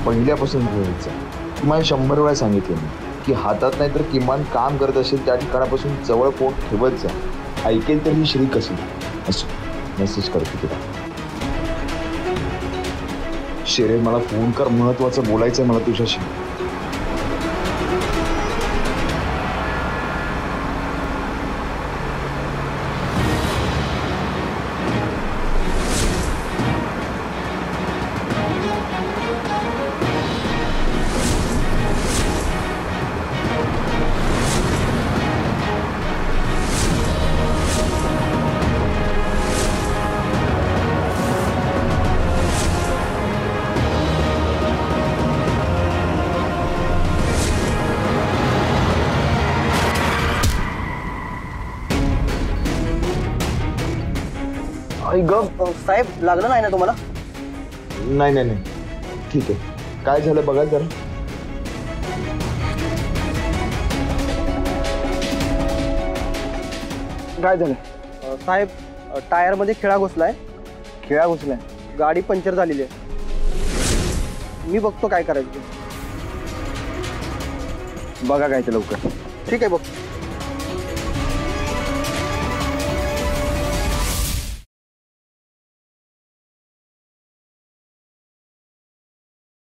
पहिल्यापासून घ्यायचं. किमान 100 वेळा सांगितलं मी की हातात नाही तर किमान काम करत असेल त्या ठिकाणापासून जवळ फोन ठेवत जा. ऐकेल तर ही श्री कशी असो. मेसेज करते तुला. शेरे मला फोन कर, महत्वाचं बोलायचंय मला तुझ्याशी. साहेब लागलं नाही ना तुम्हाला? नाही नाही नाही ठीक आहे. काय झालं बघा जरा. काय झालं साहेब? टायर मध्ये खिळा घुसलाय. खिळा घुसलाय? गाडी पंक्चर झालेली आहे. मी बघतो काय करायचं. बघा काय ते लवकर. ठीक आहे बघ.